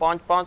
5-5,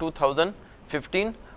2015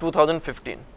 2015।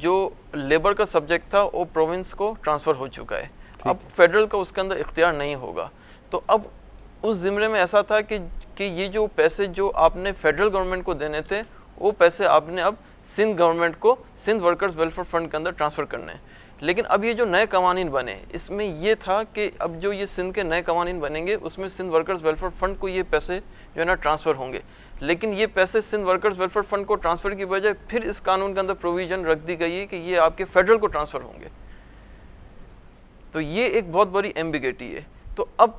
جو لیبر کا سبجیکٹ تھا وہ پروونس کو ٹرانسفر ہو چکا ہے, اب فیڈرل کا اس کے اندر اختیار نہیں ہوگا. تو اب اس زمرے میں ایسا تھا کہ یہ جو پیسے جو آپ نے فیڈرل گورنمنٹ کو دینے تھے وہ پیسے آپ نے اب سندھ گورنمنٹ کو سندھ ورکرز ویلفیئر فنڈ کے اندر ٹرانسفر کرنے ہیں. لیکن اب یہ جو نئے قوانین بنے اس میں یہ تھا کہ اب جو یہ سندھ کے نئے قوانین بنیں گے اس میں سندھ ورکرز ویلفیئر فنڈ کو یہ پیسے جو ہے نا ٹرانسفر ہوں گے. لیکن یہ پیسے سندھ ورکرز ویلفیئر فنڈ کو ٹرانسفر کی بجائے پھر اس قانون کے اندر پروویژن رکھ دی گئی ہے کہ یہ آپ کے فیڈرل کو ٹرانسفر ہوں گے. تو یہ ایک بہت بڑی ایمبیگیٹی ہے. تو اب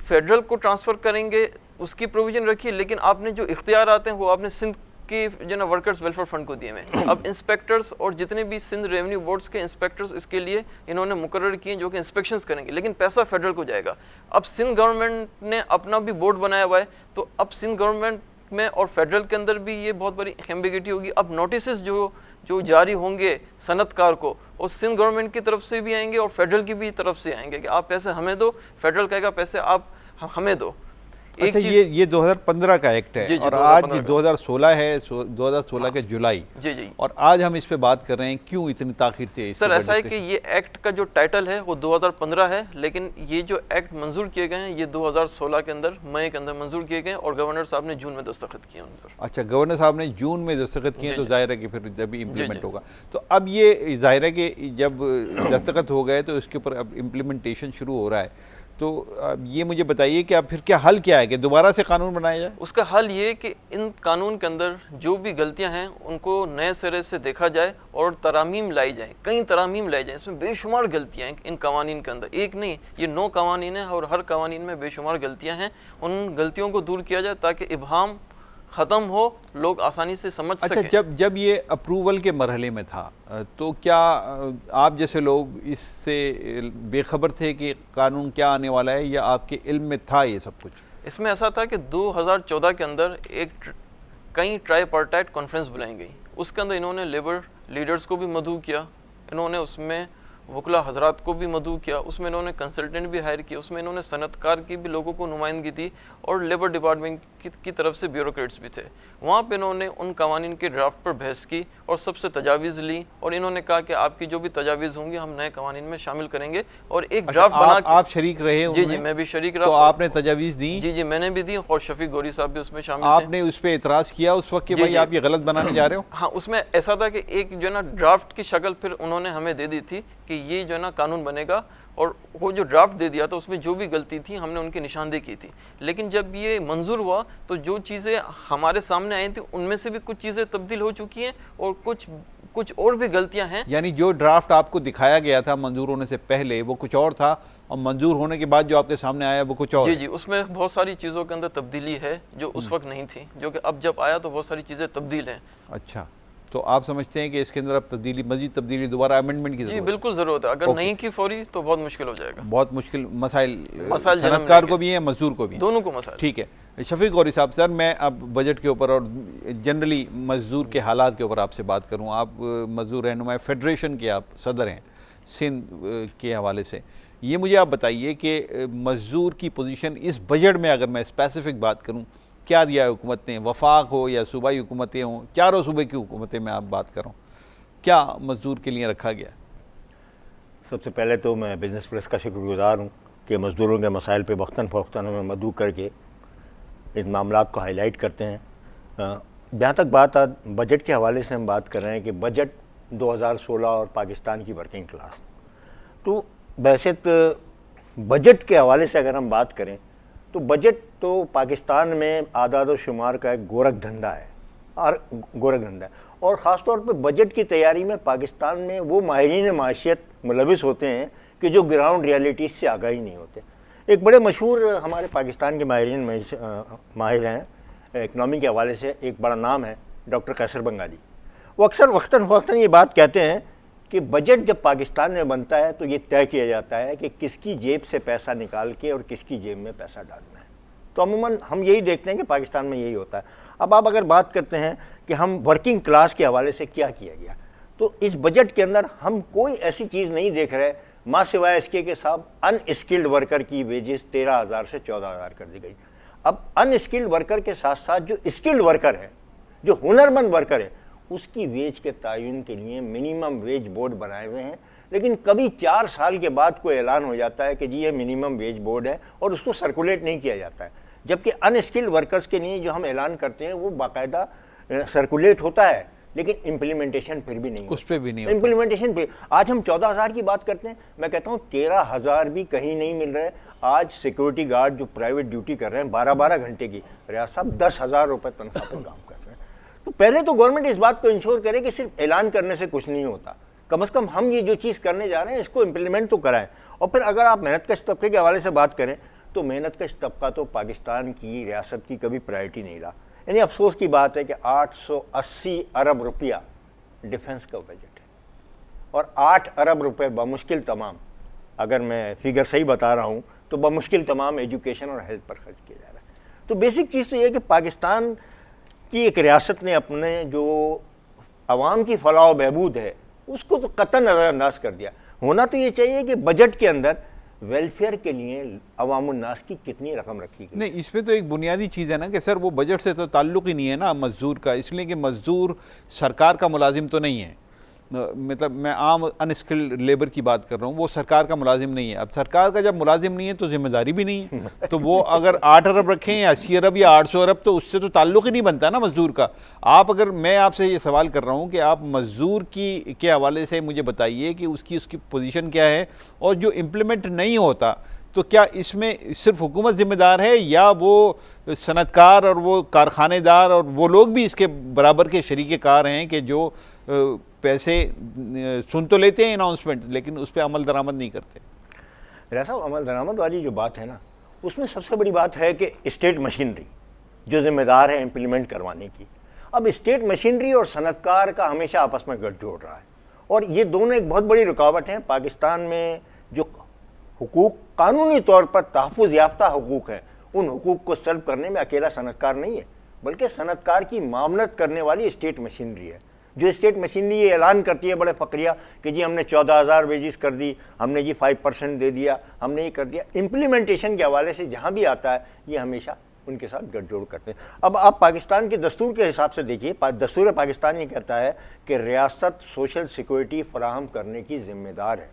فیڈرل کو ٹرانسفر کریں گے اس کی پروویژن رکھی, لیکن آپ نے جو اختیارات ہیں وہ آپ نے سندھ کے جو نا ورکرز ویلفیئر فنڈ کو دیے ہیں. اب انسپیکٹرز اور جتنے بھی سندھ ریونیو بورڈز کے انسپیکٹرز اس کے لیے انہوں نے مقرر کیے جو کہ انسپیکشنز کریں گے, لیکن پیسہ فیڈرل کو جائے گا. اب سندھ گورنمنٹ نے اپنا بھی بورڈ بنایا ہوا ہے, تو اب سندھ گورنمنٹ میں اور فیڈرل کے اندر بھی یہ بہت بڑی ایمبیگیٹی ہوگی. اب نوٹسز جو جاری ہوں گے صنعت کار کو وہ سندھ گورنمنٹ کی طرف سے بھی آئیں گے اور فیڈرل کی بھی طرف سے آئیں گے کہ آپ پیسے ہمیں دو, فیڈرل کہے گا پیسے آپ ہمیں دو. اچھا, یہ 2015 کا ایکٹ ہے اور آج 2016 ہے, 2016 کے جولائی, اور آج ہم اس پہ بات کر رہے ہیں, کیوں اتنی تاخیر سے؟ سر ایسا ہے کہ یہ ایکٹ کا جو ٹائٹل ہے وہ 2015 ہے, لیکن یہ جو ایکٹ منظور کیے گئے ہیں یہ 2016 کے اندر مئی کے اندر منظور کیے گئے اور گورنر صاحب نے جون میں دستخط کیے ان پر. اچھا, گورنر صاحب نے جون میں دستخط کیے, تو ظاہر ہے کہ پھر جب امپلیمنٹ ہوگا. تو اب یہ ظاہر ہے کہ جب دستخط ہو گئے تو اس کے اوپر اب امپلیمنٹیشن شروع ہو رہا ہے. تو یہ مجھے بتائیے کہ اب پھر کیا حل کیا ہے کہ دوبارہ سے قانون بنایا جائے؟ اس کا حل یہ کہ ان قانون کے اندر جو بھی غلطیاں ہیں ان کو نئے سرے سے دیکھا جائے اور ترامیم لائی جائیں, کئی ترامیم لائی جائیں. اس میں بے شمار غلطیاں ہیں ان قوانین کے اندر, ایک نہیں, یہ 9 قوانین ہیں اور ہر قوانین میں بے شمار غلطیاں ہیں. ان غلطیوں کو دور کیا جائے تاکہ ابہام ختم ہو, لوگ آسانی سے سمجھ سکیں. اچھا, جب یہ اپروول کے مرحلے میں تھا تو کیا آپ جیسے لوگ اس سے بے خبر تھے کہ قانون کیا آنے والا ہے, یا آپ کے علم میں تھا یہ سب کچھ؟ اس میں ایسا تھا کہ 2014 کے اندر کئی ٹرائی پارٹائٹ کانفرنس بلائی گئی. اس کے اندر انہوں نے لیبر لیڈرز کو بھی مدعو کیا, انہوں نے اس میں وکلا حضرات کو بھی مدعو کیا, اس میں انہوں نے کنسلٹنٹ بھی ہائر کیا, اس میں انہوں نے صنعت کار کی بھی لوگوں کو نمائندگی دی اور لیبر ڈپارٹمنٹ کی طرف سے بیوروکریٹس بھی تھے. وہاں پہ انہوں نے ان قوانین کے ڈرافٹ پر بحث کی اور سب سے تجاویز لی, اور انہوں نے کہا کہ آپ کی جو بھی تجاویز ہوں گی ہم نئے قوانین میں شامل کریں گے. اور ایک ڈرافٹ بنا کے آپ شریک رہے؟ جی میں بھی شریک رہا. تو آپ نے تجاویز دی؟ جی میں نے بھی دی, اور شفیق گوری صاحب بھی اس میں شامل تھے. آپ نے اس پہ اعتراض کیا اس وقت کہ بھائی آپ یہ غلط بنانے جا رہے ہو؟ ہاں, اس میں ایسا تھا کہ ایک جو ہے نا ڈرافٹ کی شکل پھر انہوں نے ہمیں دے دی تھی کہ یہ جو ہے نا قانون بنے گا, اور وہ جو ڈرافٹ دے دیا تھا اس میں جو بھی غلطی تھی ہم نے ان کی نشاندہی کی تھی. لیکن جب یہ منظور ہوا تو جو چیزیں ہمارے سامنے آئی تھیں ان میں سے بھی کچھ چیزیں تبدیل ہو چکی ہیں اور کچھ اور بھی غلطیاں ہیں. یعنی جو ڈرافٹ آپ کو دکھایا گیا تھا منظور ہونے سے پہلے وہ کچھ اور تھا, اور منظور ہونے کے بعد جو آپ کے سامنے آیا وہ کچھ اور؟ جی اس میں بہت ساری چیزوں کے اندر تبدیلی ہے جو اس وقت نہیں تھی, جو کہ اب جب آیا تو بہت ساری چیزیں تبدیل ہیں. اچھا, تو آپ سمجھتے ہیں کہ اس کے اندر اب تبدیلی, مزید تبدیلی, دوبارہ امینڈمنٹ کی ضرورت؟ جی بالکل ضرورت ہے. اگر نہیں کی فوری تو بہت مشکل ہو جائے گا. بہت مشکل مسائل صنعت کار کو بھی ہیں, مزدور کو بھی, دونوں کو مسائل. ٹھیک ہے. شفیق گوری صاحب, سر میں اب بجٹ کے اوپر اور جنرلی مزدور کے حالات کے اوپر آپ سے بات کروں. آپ مزدور رہنما فیڈریشن کے آپ صدر ہیں سندھ کے حوالے سے, یہ مجھے آپ بتائیے کہ مزدور کی پوزیشن اس بجٹ میں, اگر میں اسپیسیفک بات کروں, کیا دیا ہے حکومت نے, وفاق ہو یا صوبائی حکومتیں ہوں, چاروں صوبے کی حکومتیں میں آپ بات کر رہا ہوں, کیا مزدور کے لیے رکھا گیا؟ سب سے پہلے تو میں بزنس پریس کا شکر گزار ہوں کہ مزدوروں کے مسائل پہ وقتاً فوقتاً ہمیں مدعو کر کے اس معاملات کو ہائی لائٹ کرتے ہیں. جہاں تک بات بجٹ کے حوالے سے ہم بات کر رہے ہیں کہ بجٹ 2016 اور پاکستان کی ورکنگ کلاس, تو بحثیت بجٹ کے حوالے سے اگر ہم بات کریں تو بجٹ تو پاکستان میں اعداد و شمار کا ایک گورکھ دھندا ہے, اور خاص طور پہ بجٹ کی تیاری میں پاکستان میں وہ ماہرین معاشیت ملوث ہوتے ہیں کہ جو گراؤنڈ ریالٹیز سے آگاہی نہیں ہوتے. ایک بڑے مشہور ہمارے پاکستان کے ماہر ہیں اکنامی کے حوالے سے, ایک بڑا نام ہے ڈاکٹر قیصر بنگالی. وہ اکثر وقتاً یہ بات کہتے ہیں کہ بجٹ جب پاکستان میں بنتا ہے تو یہ طے کیا جاتا ہے کہ کس کی جیب سے پیسہ نکال کے اور کس کی جیب میں پیسہ ڈالنا ہے. تو عموماً ہم یہی دیکھتے ہیں کہ پاکستان میں یہی ہوتا ہے. اب آپ اگر بات کرتے ہیں کہ ہم ورکنگ کلاس کے حوالے سے کیا گیا, تو اس بجٹ کے اندر ہم کوئی ایسی چیز نہیں دیکھ رہے ماں سوائے اس کے کہ صاحب ان اسکلڈ ورکر کی ویجز 13,000 سے 14,000 کر دی گئی. اب ان اسکلڈ ورکر کے ساتھ ساتھ جو اسکلڈ ورکر ہیں, جو ہنرمند ورکر ہیں, اس کی ویج کے تعین کے لیے منیمم ویج بورڈ بنائے ہوئے ہیں، لیکن کبھی 4 سال کے بعد کوئی اعلان ہو جاتا ہے کہ جی یہ منیمم ویج بورڈ ہے اور اس کو سرکولیٹ نہیں کیا جاتا ہے، جبکہ ان اسکلڈ ورکرز کے لیے جو ہم اعلان کرتے ہیں وہ باقاعدہ سرکولیٹ ہوتا ہے، لیکن امپلیمنٹیشن پھر بھی نہیں، اس پہ بھی نہیں ہوتا۔ امپلیمنٹیشن پہ آج ہم 14,000 کی بات کرتے ہیں، میں کہتا ہوں 13,000 بھی کہیں نہیں مل رہے۔ آج سیکورٹی گارڈ جو پرائیویٹ ڈیوٹی کر رہے ہیں 12 گھنٹے کی، ریاض صاحب 10,000 روپے تنخواہ پہ کام کر رہے ہیں۔ تو پہلے تو گورنمنٹ اس بات کو انشور کرے کہ صرف اعلان کرنے سے کچھ نہیں ہوتا، کم از کم ہم یہ جو چیز کرنے جا رہے ہیں اس کو امپلیمنٹ تو کرائیں۔ اور پھر اگر آپ محنت کش طبقے کے حوالے سے بات کریں تو محنت کش طبقہ تو پاکستان کی ریاست کی کبھی پرائرٹی نہیں رہا، یعنی افسوس کی بات ہے کہ 880 ارب روپیہ ڈیفنس کا بجٹ ہے اور 8 ارب روپے بمشکل تمام، اگر میں فگر صحیح بتا رہا ہوں تو بمشکل تمام ایجوکیشن اور ہیلتھ پر خرچ کیا جا رہا ہے۔ تو بیسک چیز تو یہ ہے کہ پاکستان کی ایک ریاست نے اپنے جو عوام کی فلاح و بہبود ہے اس کو تو قطعاً نظر انداز کر دیا۔ ہونا تو یہ چاہیے کہ بجٹ کے اندر ویلفیئر کے لیے عوام الناس کی کتنی رقم رکھی گئی۔ نہیں، اس میں تو ایک بنیادی چیز ہے نا کہ سر وہ بجٹ سے تو تعلق ہی نہیں ہے نا مزدور کا، اس لیے کہ مزدور سرکار کا ملازم تو نہیں ہے، مطلب میں عام ان اسکلڈ لیبر کی بات کر رہا ہوں، وہ سرکار کا ملازم نہیں ہے۔ اب سرکار کا جب ملازم نہیں ہے تو ذمہ داری بھی نہیں ہے، تو وہ اگر 8 ارب رکھیں یا 80 ارب یا 800 ارب تو اس سے تو تعلق ہی نہیں بنتا نا مزدور کا۔ آپ اگر میں آپ سے یہ سوال کر رہا ہوں کہ آپ مزدور کے حوالے سے مجھے بتائیے کہ اس کی پوزیشن کیا ہے، اور جو امپلیمنٹ نہیں ہوتا تو کیا اس میں صرف حکومت ذمہ دار ہے یا وہ صنعت کار اور وہ کارخانے دار اور وہ لوگ بھی اس کے برابر کے شریک کار ہیں کہ جو پیسے سن تو لیتے ہیں اناؤنسمنٹ لیکن اس پہ عمل درآمد نہیں کرتے؟ ریاض صاحب عمل درآمد والی جو بات ہے نا اس میں سب سے بڑی بات ہے کہ اسٹیٹ مشینری جو ذمہ دار ہے امپلیمنٹ کروانے کی، اب اسٹیٹ مشینری اور صنعت کار کا ہمیشہ آپس میں گٹھ جوڑ رہا ہے، اور یہ دونوں ایک بہت بڑی رکاوٹ ہیں۔ پاکستان میں جو حقوق قانونی طور پر تحفظ یافتہ حقوق ہیں ان حقوق کو سلب کرنے میں اکیلا صنعت کار نہیں ہے، بلکہ صنعت کار کی معاونت کرنے والی اسٹیٹ مشینری ہے، جو اسٹیٹ مشینری یہ اعلان کرتی ہے بڑے فقریہ کہ جی ہم نے 14,000 ویجز کر دی، ہم نے جی 5% دے دیا، ہم نے یہ کر دیا۔ امپلیمنٹیشن کے حوالے سے جہاں بھی آتا ہے یہ ہمیشہ ان کے ساتھ گٹھ جوڑ کرتے ہیں۔ اب آپ پاکستان کے دستور کے حساب سے دیکھیے، دستور پاکستان یہ کہتا ہے کہ ریاست سوشل سیکورٹی فراہم کرنے کی ذمہ دار ہے،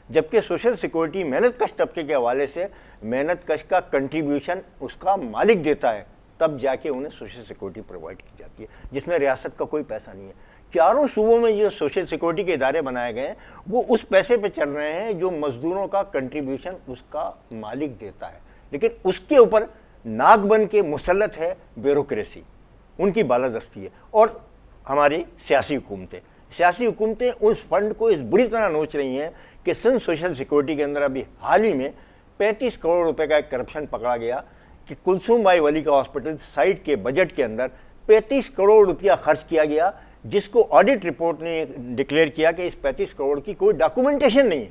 جبکہ سوشل سیکورٹی محنت کش طبقے کے حوالے سے محنت کش کا کنٹریبیوشن اس کا مالک دیتا ہے، تب جا کے انہیں سوشل سیکورٹی پرووائڈ کی جاتی ہے، جس میں ریاست کا کوئی پیسہ نہیں ہے۔ چاروں صوبوں میں جو سوشل سیکورٹی کے ادارے بنائے گئے ہیں وہ اس پیسے پہ چل رہے ہیں جو مزدوروں کا کنٹریبیوشن اس کا مالک دیتا ہے، لیکن اس کے اوپر ناک بن کے مسلط ہے بیوروکریسی، ان کی بالادستی ہے، اور ہماری سیاسی حکومتیں اس فنڈ کو اس بری طرح نوچ رہی ہیں کہ سندھ سوشل سیکورٹی کے اندر ابھی حال ہی میں 35 کروڑ روپے کا ایک کرپشن پکڑا گیا کہ کلثوم بائی ولی کا ہاسپٹل سائٹ کے بجٹ کے اندر 35 کروڑ روپیہ خرچ کیا گیا، جس کو آڈٹ رپورٹ نے ڈکلیئر کیا کہ اس 35 کروڑ کی کوئی ڈاکومنٹیشن نہیں ہے،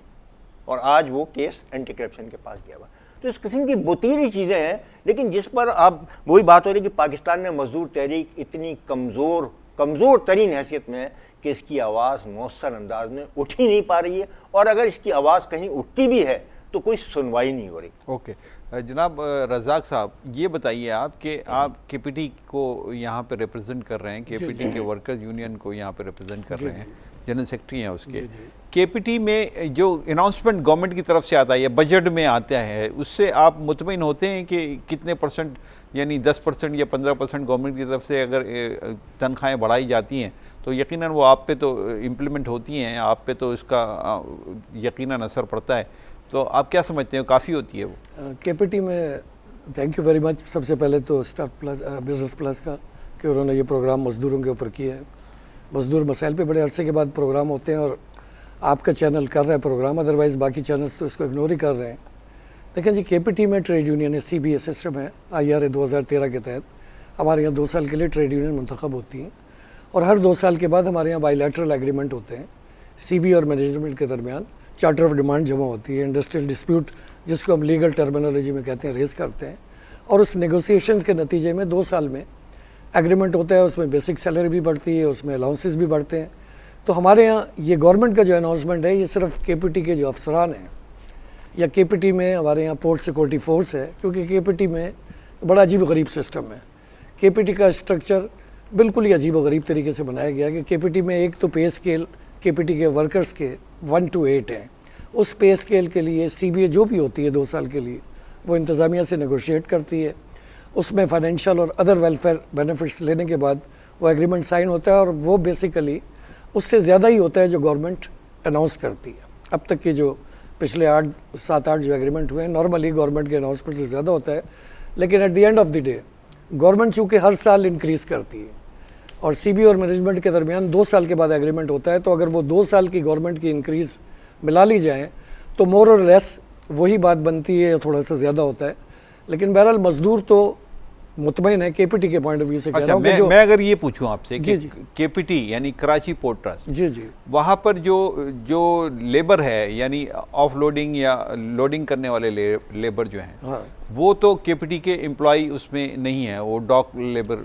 اور آج وہ کیس اینٹی کرپشن کے پاس گیا ہوا۔ تو اس قسم کی بتیری چیزیں ہیں، لیکن جس پر اب وہی بات ہو رہی کہ پاکستان میں مزدور تحریک اتنی کمزور ترین حیثیت میں ہے کہ اس کی آواز مؤثر انداز میں اٹھ ہی نہیں پا رہی ہے، اور اگر اس کی آواز کہیں اٹھتی بھی ہے تو کوئی سنوائی نہیں ہو رہی۔ اوکے جناب رزاق صاحب، یہ بتائیے آپ کہ آپ کے پی ٹی کو یہاں پہ ریپرزینٹ کر رہے ہیں، کے پی ٹی کے ورکرز یونین کو یہاں پہ ریپرزینٹ کر رہے ہیں، جنرل سیکرٹری ہیں اس کے۔ کے پی ٹی میں جو اناؤنسمنٹ گورنمنٹ کی طرف سے آتا ہے یا بجٹ میں آتا ہے، اس سے آپ مطمئن ہوتے ہیں کہ کتنے پرسنٹ، یعنی 10% یا 15% گورنمنٹ کی طرف سے اگر تنخواہیں بڑھائی جاتی ہیں تو یقیناً وہ آپ پہ تو امپلیمنٹ ہوتی ہیں، آپ پہ تو اس کا یقیناً اثر پڑتا ہے، تو آپ کیا سمجھتے ہیں کافی ہوتی ہے وہ؟ کے پی ٹی میں تھینک یو ویری مچ، سب سے پہلے تو اسٹارٹ پلس بزنس پلس کا کہ انہوں نے یہ پروگرام مزدوروں کے اوپر کیا ہے۔ مزدور مسائل پہ بڑے عرصے کے بعد پروگرام ہوتے ہیں اور آپ کا چینل کر رہا ہے پروگرام، ادروائز باقی چینلز تو اس کو اگنور ہی کر رہے ہیں۔ دیکھیں جی، کے پی ٹی میں ٹریڈ یونین ہے، سی بی اے سسٹم ہے، آئی آر اے 2013 کے تحت ہمارے یہاں 2 سال کے لیے ٹریڈ یونین منتخب ہوتی ہیں، اور ہر 2 سال کے بعد ہمارے یہاں بائی لیٹرل ایگریمنٹ ہوتے ہیں سی بی اور مینجمنٹ کے درمیان، چارٹر آف ڈیمانڈ جمع ہوتی ہے، انڈسٹریل ڈسپیوٹ جس کو ہم لیگل ٹرمینالوجی میں کہتے ہیں ریز کرتے ہیں، اور اس نیگوسیشنز کے نتیجے میں 2 سال میں ایگریمنٹ ہوتا ہے، اس میں بیسک سیلری بھی بڑھتی ہے، اس میں الاؤنسز بھی بڑھتے ہیں۔ تو ہمارے یہاں یہ گورنمنٹ کا جو اناؤنسمنٹ ہے یہ صرف کے پی ٹی کے جو افسران ہیں یا کے پی ٹی میں ہمارے یہاں پورٹ سیکورٹی فورس ہے، کیونکہ کے پی ٹی میں بڑا عجیب غریب سسٹم ہے۔ کے پی ٹی کا اسٹرکچر بالکل ہی عجیب و غریب طریقے سے بنایا گیا کہ کے پی ٹی میں ایک تو پے اسکیل کے پی ٹی کے ورکرز کے 1 to 8 ہیں. اس پے اسکیل کے لیے سی بی اے جو بھی ہوتی ہے 2 سال کے لیے وہ انتظامیہ سے نیگوشیٹ کرتی ہے. اس میں فائنینشیل اور ادر ویلفیئر بینیفٹس لینے کے بعد وہ ایگریمنٹ سائن ہوتا ہے اور وہ بیسیکلی اس سے زیادہ ہی ہوتا ہے جو گورنمنٹ اناؤنس کرتی ہے. اب تک کے جو پچھلے 7-8 جو ایگریمنٹ ہوئے ہیں نارملی گورنمنٹ کے اناؤنسمنٹ سے زیادہ ہوتا ہے. لیکن at the end of the day government چونکہ ہر سال انکریز کرتی ہے اور سی بی اور مینجمنٹ کے درمیان 2 سال کے بعد ایگریمنٹ ہوتا ہے, تو اگر وہ 2 سال کی گورنمنٹ کی انکریز ملا لی جائیں تو مور اور لیس وہی بات بنتی ہے یا تھوڑا سا زیادہ ہوتا ہے. لیکن بہرحال مزدور تو مطمئن ہے کے پی ٹی کے پوائنٹ آف ویو سے کہہ رہا ہوں کہ میں اگر یہ پوچھوں آپ سے کہ جی کے پی ٹی یعنی کراچی پورٹ ٹرسٹ, جی جی وہاں پر جو لیبر ہے یعنی آف لوڈنگ یا لوڈنگ کرنے والے لیبر جو ہیں ہاں وہ تو کے پی ٹی کے امپلائی اس میں نہیں ہیں, وہ ڈاک لیبر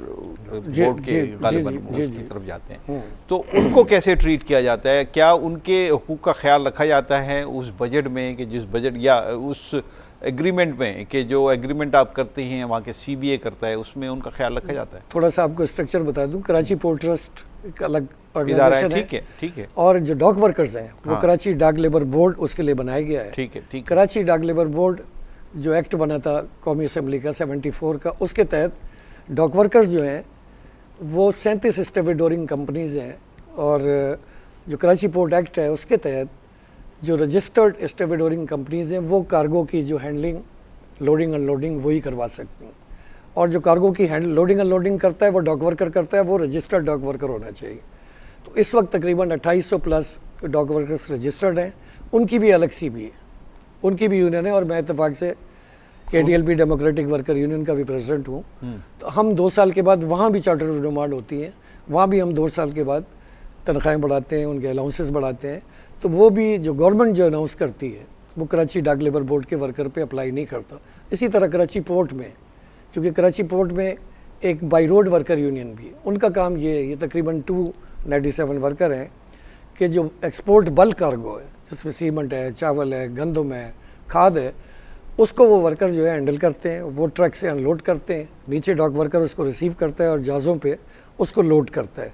بورڈ کے غالباً اس کی طرف جاتے ہیں. تو ان کو کیسے ٹریٹ کیا جاتا ہے؟ کیا ان کے حقوق کا خیال رکھا جاتا ہے اس بجٹ میں کہ جس بجٹ یا اس ایگریمنٹ میں کہ جو ایگریمنٹ آپ کرتے ہیں وہاں کے سی بی اے کرتا ہے اس میں ان کا خیال رکھا جاتا ہے؟ تھوڑا سا آپ کو اسٹرکچر بتا دوں. کراچی پورٹ ٹرسٹ ایک الگ ادارہ ہے, آرگنائزیشن ہے, ٹھیک ہے, اور جو ڈاک ورکرز ہیں وہ کراچی ڈاک لیبر بورڈ اس کے لیے بنایا گیا ہے. ٹھیک ہے. کراچی ڈاک لیبر بورڈ جو ایکٹ بنا تھا قومی اسمبلی کا 74 کا, اس کے تحت ڈاک ورکرز جو ہیں وہ 37 اسٹیویڈورنگ کمپنیز ہیں, اور جو کراچی پورٹ ایکٹ ہے اس کے تحت جو رجسٹرڈ اسٹیویڈورنگ کمپنیز ہیں وہ کارگو کی جو ہینڈلنگ لوڈنگ ان لوڈنگ وہی کروا سکتی ہیں, اور جو کارگو کی لوڈنگ ان لوڈنگ کرتا ہے وہ ڈاک ورکر کرتا ہے, وہ رجسٹرڈ ڈاک ورکر ہونا چاہیے. تو اس وقت تقریباً 2800 پلس ڈاک ورکرز رجسٹرڈ ہیں, ان کی بھی الگ سی بی ہے, ان کی بھی یونین ہے, اور میں اتفاق سے کے D L P democratic worker union کا بھی پریزیڈنٹ ہوں. تو ہم 2 سال کے بعد وہاں بھی چارٹر آف ڈیمانڈ ہوتی ہیں, وہاں بھی ہم 2 سال کے بعد تنخواہیں بڑھاتے ہیں, ان کے الاؤنسز بڑھاتے ہیں. تو وہ بھی جو گورنمنٹ جو اناؤنس کرتی ہے وہ کراچی ڈاک لیبر بورڈ کے ورکر پہ اپلائی نہیں کرتا. اسی طرح کراچی پورٹ میں, کیونکہ کراچی پورٹ میں ایک بائی روڈ ورکر یونین بھی ہے, ان کا کام یہ تقریباً 297 ورکر ہیں کہ جو ایکسپورٹ بلک کارگو ہے جس میں سیمنٹ ہے, چاول ہے, گندم ہے, کھاد ہے, اس کو وہ ورکر جو ہے ہینڈل کرتے ہیں. وہ ٹرک سے انلوڈ کرتے ہیں, نیچے ڈاک ورکر اس کو ریسیو کرتا ہے اور جہازوں پہ اس کو لوڈ کرتا ہے.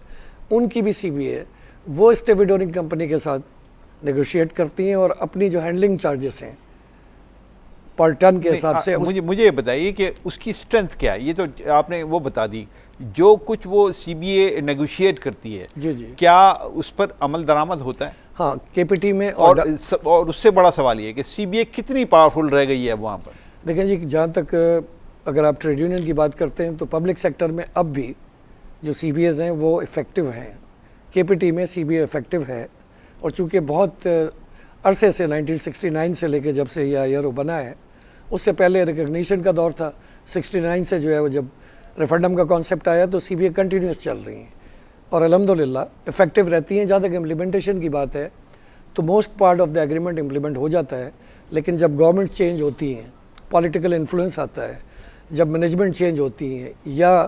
ان کی بھی سی بی ہے, وہ اسٹیویڈورنگ کمپنی کے ساتھ نیگوشیٹ کرتی ہیں اور اپنی جو ہینڈلنگ چارجز ہیں پر ٹن کے حساب سے. مجھے یہ بتائیے کہ اس کی اسٹرینتھ کیا ہے؟ یہ تو آپ نے وہ بتا دی, جو کچھ وہ سی بی اے نیگوشیٹ کرتی ہے جی جی کیا اس پر عمل درآمد ہوتا ہے؟ ہاں کے پی ٹی میں. اور اس سے بڑا سوال یہ کہ سی بی اے کتنی پاورفل رہ گئی ہے وہاں پر؟ دیکھیں جی, جہاں تک اگر آپ ٹریڈ یونین کی بات کرتے ہیں تو پبلک سیکٹر میں اب بھی جو سی بی ایز ہیں وہ افیکٹو ہیں. کے پی ٹی میں سی بی اے افیکٹو ہے, اور چونکہ بہت عرصے سے 1969 سے لے کے جب سے یہ آئی آر او بنا ہے, اس سے پہلے ریکگنیشن کا دور تھا. 69 سے جو ہے وہ جب ریفرنڈم کا کانسیپٹ آیا تو سی بی اے کنٹینیوس چل رہی ہیں اور الحمدللہ افیکٹو رہتی ہیں. جہاں تک امپلیمنٹیشن کی بات ہے تو most part of the agreement implement ہو جاتا ہے, لیکن جب گورنمنٹ چینج ہوتی ہیں, پولیٹیکل انفلوئنس آتا ہے, جب مینجمنٹ چینج ہوتی ہیں, یا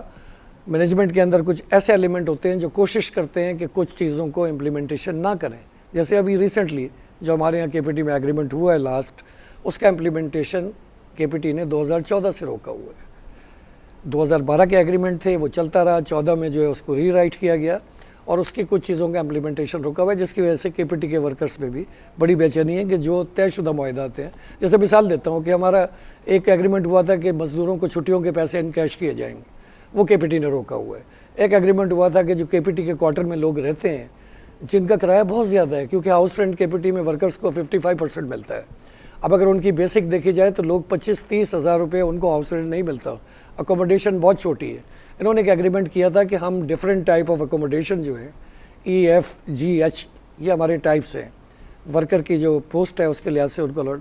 مینجمنٹ کے اندر کچھ ایسے ایلیمنٹ ہوتے ہیں جو کوشش کرتے ہیں کہ کچھ چیزوں کو امپلیمنٹیشن نہ کریں, جیسے ابھی ریسنٹلی جو ہمارے یہاں کے پی ٹی میں ایگریمنٹ ہوا ہے لاسٹ, اس کا امپلیمنٹیشن کے پی ٹی نے 2014 سے روکا ہوا ہے. 2012 کے ایگریمنٹ تھے, وہ چلتا رہا. 14 میں جو ہے اس کو ری رائٹ کیا گیا اور اس کی کچھ چیزوں کا امپلیمنٹیشن روکا ہوا ہے, جس کی وجہ سے کے پی ٹی کے ورکرز میں بھی بڑی بے چینی ہے کہ جو طے شدہ معاہدات ہیں. جیسے مثال دیتا ہوں کہ ہمارا ایک ایگریمنٹ ہوا تھا کہ مزدوروں کو چھٹیوں کے پیسے ان کیش کیے جائیں گے, وہ کے پی ٹی نے روکا ہوا ہے. ایک ایگریمنٹ ہوا تھا کہ جو کے پی ٹی کے کوارٹر میں لوگ رہتے ہیں جن کا کرایہ بہت زیادہ ہے, کیونکہ ہاؤس رینٹ کے پی ٹی میں ورکرز کو 55% ملتا ہے. اب اگر ان کی بیسک دیکھی جائے تو لوگ 25-30 ہزار روپے ان کو ہاؤس رینٹ نہیں ملتا, اکوموڈیشن بہت چھوٹی ہے. انہوں نے ایک ایگریمنٹ کیا تھا کہ ہم ڈفرینٹ ٹائپ آف اکوموڈیشن جو ہے EFGH یہ ہمارے ٹائپس ہیں, ورکر کی جو پوسٹ ہے اس کے لحاظ سے ان کو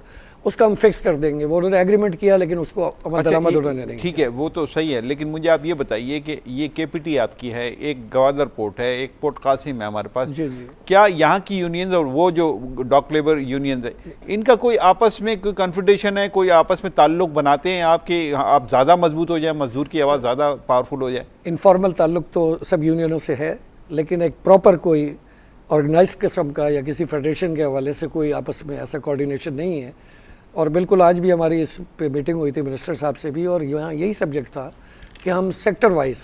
اس کا ہم فکس کر دیں گے. وہ انہوں نے ایگریمنٹ کیا لیکن اس کو عمل درآمد انہوں نے نہیں. ٹھیک ہے, وہ تو صحیح ہے, لیکن مجھے آپ یہ بتائیے کہ یہ کے پی ٹی آپ کی ہے, ایک گوادر پورٹ ہے, ایک پورٹ قاسم ہے ہمارے پاس. جی جی. کیا یہاں کی یونینز اور وہ جو ڈاک لیبر یونینز ہیں ان کا کوئی آپس میں کوئی کنفیڈریشن ہے, کوئی آپس میں تعلق بناتے ہیں آپ کہ آپ زیادہ مضبوط ہو جائیں, مزدور کی آواز زیادہ پاورفل ہو جائے؟ انفارمل تعلق تو سب یونینوں سے ہے, لیکن ایک پراپر کوئی آرگنائزڈ قسم کا یا کسی فیڈریشن کے حوالے سے کوئی آپس میں ایسا کوارڈینیشن نہیں ہے. اور بالکل آج بھی ہماری اس پہ میٹنگ ہوئی تھی منسٹر صاحب سے بھی, اور یہاں یہی سبجیکٹ تھا کہ ہم سیکٹر وائز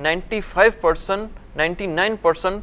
95% 99%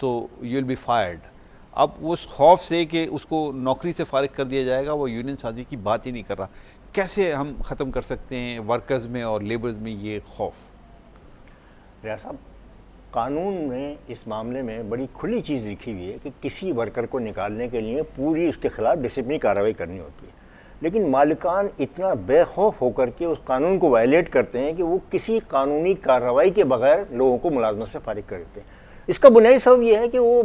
تو یو ول بی فائرڈ. اب اس خوف سے کہ اس کو نوکری سے فارغ کر دیا جائے گا وہ یونین سازی کی بات ہی نہیں کر رہا. کیسے ہم ختم کر سکتے ہیں ورکرز میں اور لیبرز میں یہ خوف؟ ریاض صاحب، قانون میں اس معاملے میں بڑی کھلی چیز لکھی ہوئی ہے کہ کسی ورکر کو نکالنے کے لیے پوری اس کے خلاف ڈسپلنری کارروائی کرنی ہوتی ہے، لیکن مالکان اتنا بے خوف ہو کر کے اس قانون کو وائلیٹ کرتے ہیں کہ وہ کسی قانونی کارروائی کے بغیر لوگوں کو ملازمت سے فارغ کر دیتے ہیں. اس کا بنیادی سبب یہ ہے کہ وہ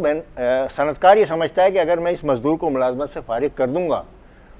صنعت کار یہ سمجھتا ہے کہ اگر میں اس مزدور کو ملازمت سے فارغ کر دوں گا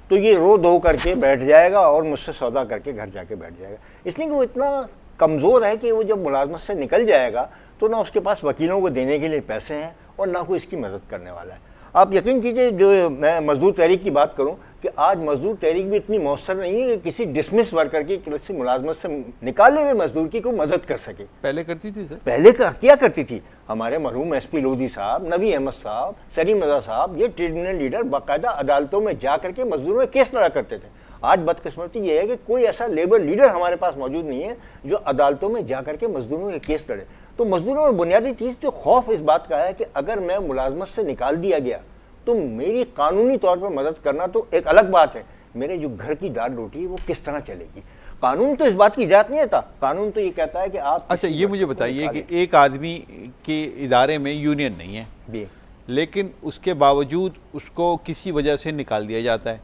تو یہ رو دھو کر کے بیٹھ جائے گا اور مجھ سے سودا کر کے گھر جا کے بیٹھ جائے گا. اس لیے کہ وہ اتنا کمزور ہے کہ وہ جب ملازمت سے نکل جائے گا تو نہ اس کے پاس وکیلوں کو دینے کے لیے پیسے ہیں اور نہ کوئی اس کی مدد کرنے والا ہے. آپ یقین کیجئے، جو میں مزدور تحریک کی بات کروں کہ آج مزدور تحریک بھی اتنی مؤثر نہیں ہے کہ کسی ڈسمس ورکر کی کسی ملازمت سے نکالنے میں مزدور کی کوئی مدد کر سکے. پہلے کرتی تھی سر؟ پہلے کیا کرتی تھی ہمارے مرحوم ایس پی لودھی صاحب، نبی احمد صاحب، سلیم رضا صاحب، یہ ٹریڈ یونین لیڈر باقاعدہ عدالتوں میں جا کر کے مزدوروں میں کیس لڑا کرتے تھے. آج بدقسمتی یہ ہے کہ کوئی ایسا لیبر لیڈر ہمارے پاس موجود نہیں ہے جو عدالتوں میں جا کر کے مزدوروں کے کیس لڑے. تو مزدوروں میں بنیادی چیز جو خوف اس بات کا ہے کہ اگر میں ملازمت سے نکال دیا گیا تو میری قانونی طور پر مدد کرنا تو ایک الگ بات ہے، میرے جو گھر کی دال روٹی ہے وہ کس طرح چلے گی. قانون تو اس بات کی اجازت نہیں دیتا. قانون تو یہ کہتا ہے کہ آپ اچھا یہ مجھے بتائیے کہ ایک آدمی کے ادارے میں یونین نہیں ہے لیکن اس کے باوجود اس کو کسی وجہ سے نکال دیا جاتا ہے،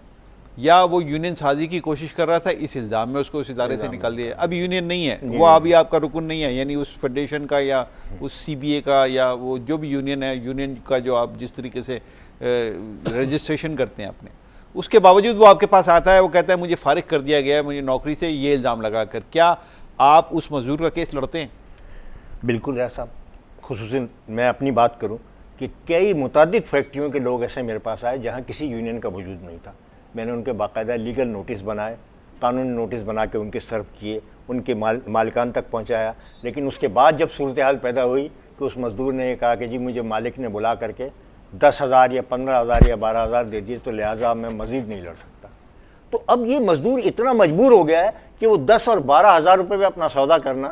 یا وہ یونین سازی کی کوشش کر رہا تھا اس الزام میں اس کو اس ادارے سے نکال دیا. اب یونین نہیں ہے، وہ ابھی آپ کا رکن نہیں ہے، یعنی اس فیڈریشن کا یا اس سی بی اے کا یا وہ جو بھی یونین ہے، یونین کا جو آپ جس طریقے سے رجسٹریشن کرتے ہیں اپنے، اس کے باوجود وہ آپ کے پاس آتا ہے، وہ کہتا ہے مجھے فارغ کر دیا گیا ہے مجھے نوکری سے، یہ الزام لگا کر. کیا آپ اس مزدور کا کیس لڑتے ہیں؟ بالکل ریاض صاحب، خصوصاً میں اپنی بات کروں کہ کئی متعدد فیکٹریوں کے لوگ ایسے میرے پاس آئے جہاں کسی یونین کا وجود نہیں تھا. میں نے ان کے باقاعدہ لیگل نوٹس بنائے، قانونی نوٹس بنا کے ان کے سرو کیے، ان کے مالکان تک پہنچایا. لیکن اس کے بعد جب صورتحال پیدا ہوئی کہ اس مزدور نے یہ کہا کہ جی مجھے مالک نے بلا کر کے 10,000 یا 15,000 یا 12,000 دے دیے تو لہٰذا میں مزید نہیں لڑ سکتا، تو اب یہ مزدور اتنا مجبور ہو گیا ہے کہ وہ 10 اور 12,000 روپے میں اپنا سودا کرنا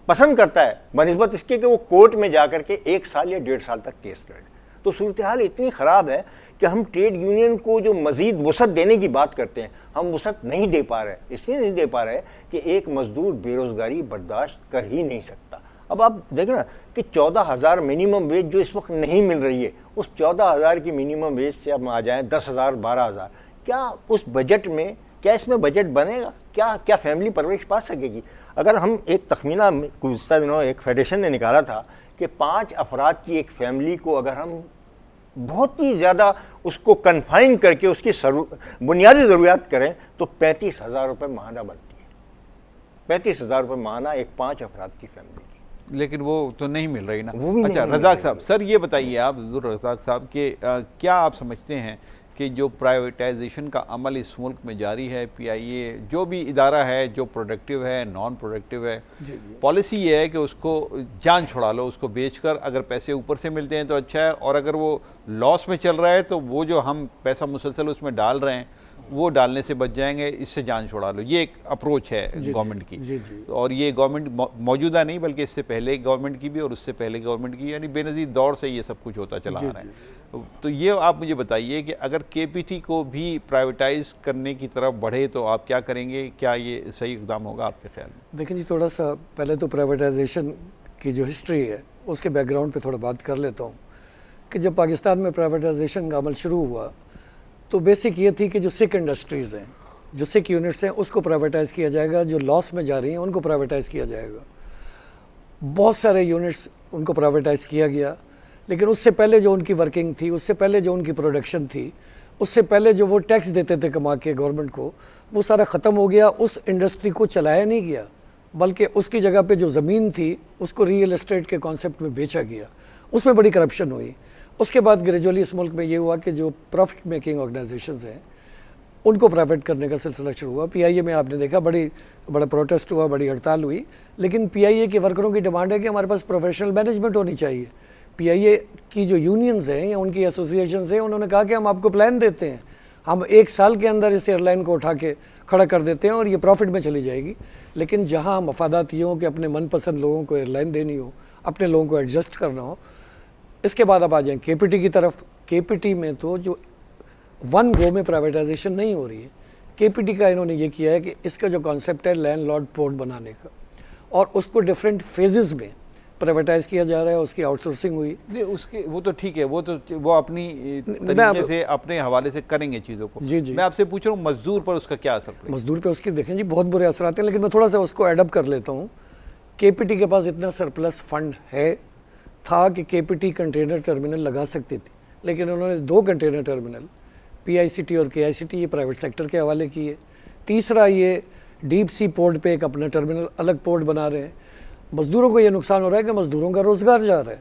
پسند کرتا ہے بنسبت اس کے کہ وہ کورٹ میں جا کر کے 1 سال یا 1.5 سال تک کیس لڑے. تو صورتحال اتنی خراب ہے کہ ہم ٹریڈ یونین کو جو مزید وسعت دینے کی بات کرتے ہیں ہم وسعت نہیں دے پا رہے. اس لیے نہیں دے پا رہے کہ ایک مزدور بے روزگاری برداشت کر ہی نہیں سکتا. اب آپ دیکھیں نا کہ 14,000 منیمم ویج جو اس وقت نہیں مل رہی ہے، اس 14,000 کی منیمم ویج سے اب آ جائیں 10,000 12,000، کیا اس بجٹ میں کیا اس میں بجٹ بنے گا؟ کیا فیملی پرورش پا سکے گی؟ اگر ہم ایک تخمینہ گزشتہ دنوں ایک فیڈریشن نے نکالا تھا کہ 5 افراد کی ایک فیملی کو اگر ہم بہت ہی زیادہ اس کو کنفائن کر کے اس کی بنیادی ضروریات کریں تو 35,000 روپے ماہانہ بنتی ہے. 35,000 روپے ماہانہ ایک 5 افراد کی فیملی کی. لیکن وہ تو نہیں مل رہی نا. اچھا رزاق صاحب، سر یہ بتائیے آپ ضرور رزاق صاحب کہ کیا آپ سمجھتے ہیں کہ جو پرائیویٹائزیشن کا عمل اس ملک میں جاری ہے، پی آئی اے جو بھی ادارہ ہے جو پروڈکٹیو ہے نان پروڈکٹیو ہے، پالیسی یہ ہے کہ اس کو جان چھڑا لو، اس کو بیچ کر اگر پیسے اوپر سے ملتے ہیں تو اچھا ہے، اور اگر وہ لاس میں چل رہا ہے تو وہ جو ہم پیسہ مسلسل اس میں ڈال رہے ہیں وہ ڈالنے سے بچ جائیں گے، اس سے جان چھڑا لو. یہ ایک اپروچ ہے گورنمنٹ کی، اور یہ گورنمنٹ موجودہ نہیں بلکہ اس سے پہلے گورنمنٹ کی بھی اور اس سے پہلے گورنمنٹ کی، یعنی بے نظیر دور سے یہ سب کچھ ہوتا چلا آ رہا ہے. تو یہ آپ مجھے بتائیے کہ اگر کے پی ٹی کو بھی پرائیویٹائز کرنے کی طرف بڑھے تو آپ کیا کریں گے؟ کیا یہ صحیح اقدام ہوگا آپ کے خیال میں؟ دیکھیں جی، تھوڑا سا پہلے تو پرائیویٹائزیشن کی جو ہسٹری ہے اس کے بیک گراؤنڈ پہ تھوڑا بات کر لیتا ہوں کہ جب پاکستان میں پرائیویٹائزیشن کا عمل شروع ہوا تو بیسک یہ تھی کہ جو سکھ انڈسٹریز ہیں، جو سکھ یونٹس ہیں، اس کو پرائیویٹائز کیا جائے گا، جو لاس میں جا رہی ہیں ان کو پرائیویٹائز کیا جائے گا. بہت سارے یونٹس ان کو پرائیویٹائز کیا گیا، لیکن اس سے پہلے جو ان کی ورکنگ تھی، اس سے پہلے جو ان کی پروڈکشن تھی، اس سے پہلے جو وہ ٹیکس دیتے تھے کما کے گورنمنٹ کو، وہ سارا ختم ہو گیا. اس انڈسٹری کو چلایا نہیں گیا بلکہ اس کی جگہ پہ جو زمین تھی اس کو ریئل اسٹیٹ کے کانسیپٹ میں بیچا گیا. اس میں بڑی کرپشن ہوئی. اس کے بعد گریجولی اس ملک میں یہ ہوا کہ جو پروفٹ میکنگ آرگنائزیشنز ہیں ان کو پرائیویٹ کرنے کا سلسلہ شروع ہوا. پی آئی اے میں آپ نے دیکھا بڑا پروٹیسٹ ہوا، بڑی ہڑتال ہوئی، لیکن پی آئی اے کے ورکروں کی ڈیمانڈ ہے کہ ہمارے پاس پروفیشنل مینجمنٹ ہونی چاہیے. پی آئی اے کی جو یونینز ہیں یا ان کی ایسوسیشنز ہیں انہوں نے کہا کہ ہم آپ کو پلان دیتے ہیں، ہم 1 سال کے اندر اس ایئر لائن کو اٹھا کے کھڑا کر دیتے ہیں اور یہ پروفٹ میں چلی جائے گی. لیکن جہاں مفادات یہ ہوں کہ اپنے من پسند لوگوں کو ایئر لائن دینی ہو، اپنے لوگوں کو ایڈجسٹ کرنا ہو، اس کے بعد اب آ جائیں کے پی ٹی کی طرف. کے پی ٹی میں تو جو ون گو میں پرائیویٹائزیشن نہیں ہو رہی ہے. کے پی ٹی کا انہوں نے یہ کیا ہے کہ اس کا جو کانسیپٹ ہے لینڈ لارڈ پورٹ بنانے کا, اور اس کو ڈفرینٹ فیزز میں پرائیویٹائز کیا جا رہا ہے, اس کی آؤٹ سورسنگ ہوئی. اس کے وہ تو ٹھیک ہے, وہ اپنی طریقے سے اپنے حوالے سے کریں گے چیزوں کو. جی میں آپ سے پوچھ رہا ہوں مزدور پر اس کا کیا اثر پڑے؟ مزدور پہ اس کی دیکھیں جی بہت برے اثرات ہیں, لیکن میں تھوڑا سا اس کو ایڈ اپ کر لیتا ہوں. کے پی ٹی کے پاس اتنا سرپلس فنڈ تھا کہ کے پی ٹی کنٹینر ٹرمینل لگا سکتی تھی, لیکن انہوں نے 2 کنٹینر ٹرمینل پی آئی سی ٹی اور کے آئی سی ٹی یہ پرائیویٹ سیکٹر کے حوالے کیے. تیسرا یہ ڈیپ سی پورٹ پہ ایک اپنا ٹرمینل الگ پورٹ بنا رہے ہیں. مزدوروں کو یہ نقصان ہو رہا ہے کہ مزدوروں کا روزگار جا رہا ہے.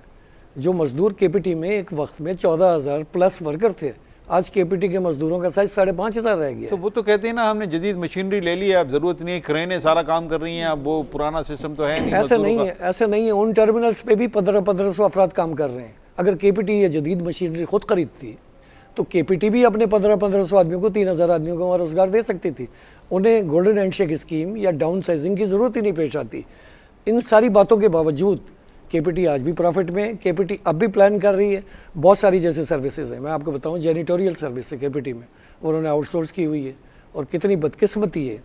جو مزدور کے پی ٹی میں ایک وقت میں 14,000 پلس ورکر تھے, آج کے پی ٹی کے مزدوروں کا سائز 5,500 رہ گیا. تو وہ تو کہتے ہیں نا ہم نے جدید مشینری لے لی ہے, اب ضرورت نہیں ہے, کرینیں سارا کام کر رہی ہیں, اب وہ پرانا سسٹم تو ہے نہیں. ایسا نہیں ہے. ان ٹرمینلز پہ بھی 1,500 افراد کام کر رہے ہیں. اگر کے پی ٹی یہ جدید مشینری خود خریدتی تو کے پی ٹی بھی اپنے 1,500 آدمیوں کو 3,000 آدمیوں کو روزگار دے سکتی تھی. انہیں گولڈن ہینڈ شیک اسکیم یا ڈاؤن سائزنگ کی ضرورت ہی نہیں پیش آتی. ان ساری باتوں کے باوجود کے پی ٹی آج بھی پروفٹ میں. کے پی ٹی اب بھی پلان کر رہی ہے. بہت ساری جیسے سروسز ہیں, میں آپ کو بتاؤں جینیٹوریل سروس ہے کے پی ٹی میں, انہوں نے آؤٹ سورس کی ہوئی ہے. اور کتنی بدقسمتی ہے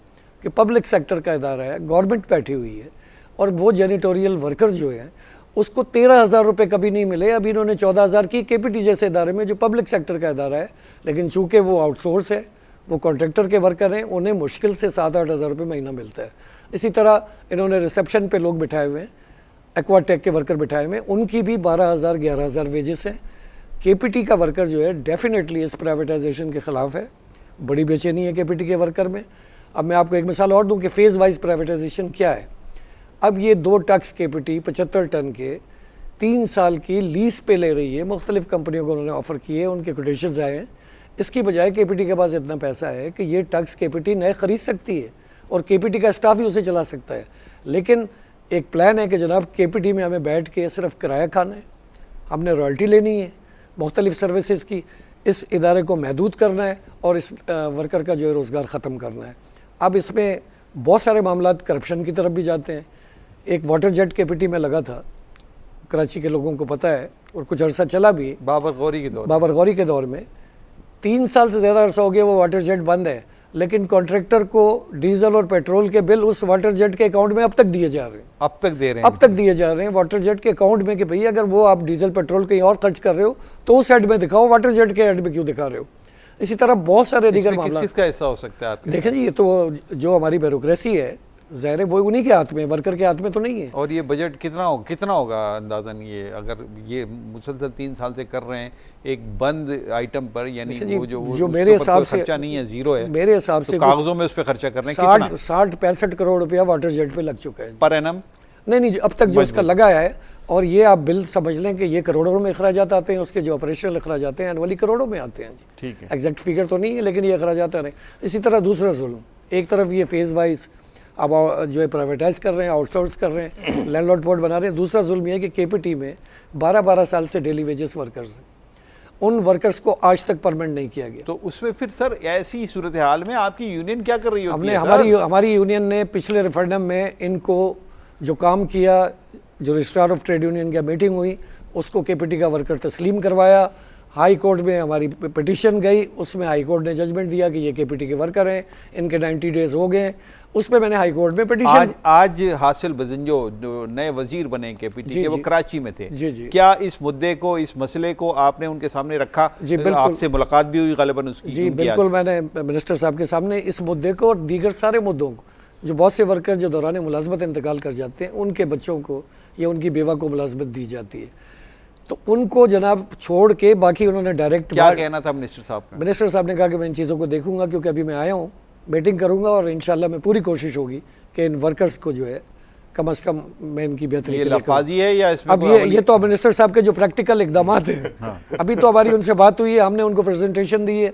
کہ پبلک سیکٹر کا ادارہ ہے, گورنمنٹ بیٹھی ہوئی ہے, اور وہ جینیٹوریل ورکر جو ہے اس کو 13,000 روپے کبھی نہیں ملے. ابھی انہوں نے 14,000 کی کے پی ٹی جیسے ادارے میں جو پبلک سیکٹر کا ادارہ ہے, لیکن چونکہ وہ آؤٹ سورس ہے, وہ کانٹریکٹر کے ورکر ہیں, انہیں مشکل سے 7-8 ہزار روپے مہینہ ملتا ہے. اسی طرح انہوں نے ریسیپشن پہ لوگ بٹھائے ہوئے ہیں, ایکوا ٹیک کے ورکر بٹھائے ہوئے ہیں, ان کی بھی 12,000 11,000 ویجز ہیں. کے پی ٹی کا ورکر جو ہے ڈیفینیٹلی اس پرائیویٹائزیشن کے خلاف ہے. بڑی بے چینی ہے کے پی ٹی کے ورکر میں. اب میں آپ کو ایک مثال اور دوں کہ فیز وائز پرائیویٹائزیشن کیا ہے. اب یہ 2 ٹرکس کے پی ٹی 75 ٹن کے 3 سال کی لیز پہ لے رہی ہے. مختلف کمپنیوں کو انہوں نے آفر کیے, ان کے کوٹیشنز آئے ہیں. اس کی بجائے کے پی ٹی کے پاس اتنا پیسہ ہے کہ یہ ٹرکس کے پی ٹی نئے خرید سکتی ہے, اور کے پی ٹی کا اسٹاف ہی اسے چلا سکتا ہے. لیکن ایک پلان ہے کہ جناب کے پی ٹی میں ہمیں بیٹھ کے صرف کرایہ کھانا ہے, ہم نے رائلٹی لینی ہے مختلف سروسز کی, اس ادارے کو محدود کرنا ہے, اور اس ورکر کا جو ہے روزگار ختم کرنا ہے. اب اس میں بہت سارے معاملات کرپشن کی طرف بھی جاتے ہیں. ایک واٹر جیٹ کے پی ٹی میں لگا تھا, کراچی کے لوگوں کو پتہ ہے, اور کچھ عرصہ چلا بھی بابر غوری کے دور میں. 3 سال سے زیادہ عرصہ ہو گیا وہ واٹر جیٹ بند ہے, لیکن کانٹریکٹر کو ڈیزل اور پیٹرول کے بل اس واٹر جیٹ کے اکاؤنٹ میں اب تک دیے جا رہے ہیں. اب تک دیے جا رہے ہیں واٹر جیٹ کے اکاؤنٹ میں, کہ بھئی اگر وہ آپ ڈیزل پیٹرول کہیں اور خرچ کر رہے ہو تو اس ایڈ میں دکھاؤ, واٹر جیٹ کے ایڈ میں کیوں دکھا رہے ہو. اسی طرح بہت سارے دیگر معاملات. کس کا حصہ ہو سکتا ہے آپ کے؟ دیکھیں جی, یہ تو جو ہماری بیوروکریسی ہے ظاہر ہے وہ انہی کے ہاتھ میں, ورکر کے ہاتھ میں تو نہیں ہے. اور یہ بجٹ کتنا ہوگا اندازاً, یہ اگر یہ مسلسل 3 سال سے کر رہے ہیں ایک بند آئٹم پر, یعنی جو میرے حساب سے خرچہ نہیں ہے, زیرو ہے, میرے حساب سے کاغذوں میں اس پہ خرچہ کر رہے ہیں 60-65 کروڑ روپیہ واٹر جیٹ پہ لگ چکا ہے پر اینم. نہیں, اب تک جو اس کا لگا ہے, اور یہ آپ بل سمجھ لیں کہ یہ کروڑوں میں اخراجات آتے ہیں, اس کے جو آپریشنل اخراجات ہیں اینولی کروڑوں میں آتے ہیں. ٹھیک ہے, ایگزیکٹ فگر تو نہیں ہے, لیکن یہ اخراجات آ رہے ہیں. اسی طرح دوسرا ظلم, ایک طرف یہ فیز وائز اب جو ہے پرائیویٹائز کر رہے ہیں, آؤٹ سورس کر رہے ہیں, لینڈ لارڈ پورٹ بنا رہے ہیں. دوسرا ظلم یہ ہے کہ کے پی ٹی میں 12 سال سے ڈیلی ویجز ورکرز ہیں, ان ورکرز کو آج تک پرمنٹ نہیں کیا گیا. تو اس میں پھر سر ایسی صورتحال میں آپ کی یونین کیا کر رہی ہوتی ہے؟ ہماری یونین نے پچھلے ریفرنڈم میں ان کو جو کام کیا, جو رجسٹرار آف ٹریڈ یونین کی میٹنگ ہوئی, اس کو کے پی ٹی کا ورکر تسلیم کروایا. ہائی کورٹ میں ہماری پٹیشن گئی, اس میں ہائی کورٹ نے ججمنٹ دیا کہ یہ کے پی ٹی کے ورکر ہیں, ان کے 90 ڈیز ہو گئے ہیں. اس پہ میں نے ہائی کورٹ میں پٹیشن. آج حاصل بزنجو جو نئے وزیر بنے کے پی ٹی کے, وہ کراچی میں تھے. کیا اس مدعے کو, اس مسئلے کو آپ نے ان کے سامنے رکھا؟ جی بالکل, آپ سے ملاقات بھی ہوئی غالباً اس کی. جی بالکل, میں نے منسٹر صاحب کے سامنے اس مدعے کو اور دیگر سارے مدعوں کو, جو بہت سے ورکر جو دوران ملازمت انتقال کر جاتے ہیں, ان کے بچوں کو یا ان کی بیوہ کو ملازمت دی جاتی ہے, تو ان کو جناب چھوڑ کے باقی انہوں نے ڈائریکٹ. کیا کہنا تھا منسٹر صاحب کا؟ منسٹر صاحب نے کہا کہ میں ان چیزوں کو دیکھوں گا, کیونکہ ابھی میں آیا ہوں, میٹنگ کروں گا, اور انشاءاللہ میں پوری کوشش ہوگی کہ ان ورکرز کو جو ہے کم از کم میں ان کی بہتری. یہ لفاظی ہے یا اس میں اب یہ تو منسٹر صاحب کے جو پریکٹیکل اقدامات ہیں, ابھی تو ہماری ان سے بات ہوئی ہے, ہم نے ان کو پریزنٹیشن دی ہے,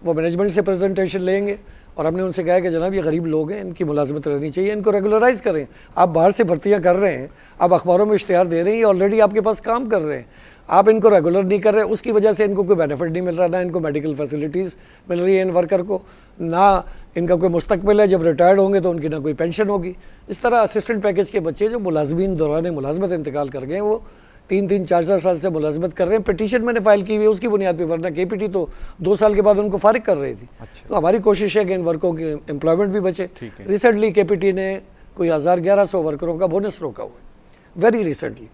وہ مینجمنٹ سے پریزنٹیشن لیں گے, اور ہم نے ان سے کہا کہ جناب یہ غریب لوگ ہیں, ان کی ملازمت رہنی چاہیے, ان کو ریگولرائز کریں. آپ باہر سے بھرتیاں کر رہے ہیں, آپ اخباروں میں اشتہار دے رہے ہیں, آلریڈی آپ کے پاس کام کر رہے ہیں, آپ ان کو ریگولر نہیں کر رہے, اس کی وجہ سے ان کو کوئی بینیفٹ نہیں مل رہا, نہ ان کو میڈیکل فیسلٹیز مل رہی ہے ان ورکر کو, نہ ان کا کوئی مستقبل ہے, جب ریٹائرڈ ہوں گے تو ان کی نہ کوئی پینشن ہوگی. اس طرح اسسٹنٹ پیکیج کے بچے جو ملازمین دوران ملازمت انتقال کر گئے, وہ 3-3, 4-4 سال سے ملازمت کر رہے ہیں. پٹیشن میں نے فائل کی ہوئی ہے اس کی بنیاد پہ, ورنہ کے پی ٹی تو 2 سال کے بعد ان کو فارغ کر رہی تھی. تو ہماری کوشش ہے کہ ان ورکروں کی امپلائمنٹ بھی بچے. ریسنٹلی کے پی ٹی نے کوئی 1100 ورکروں کا بونس روکا ہوا ہے, ویری ریسنٹلی,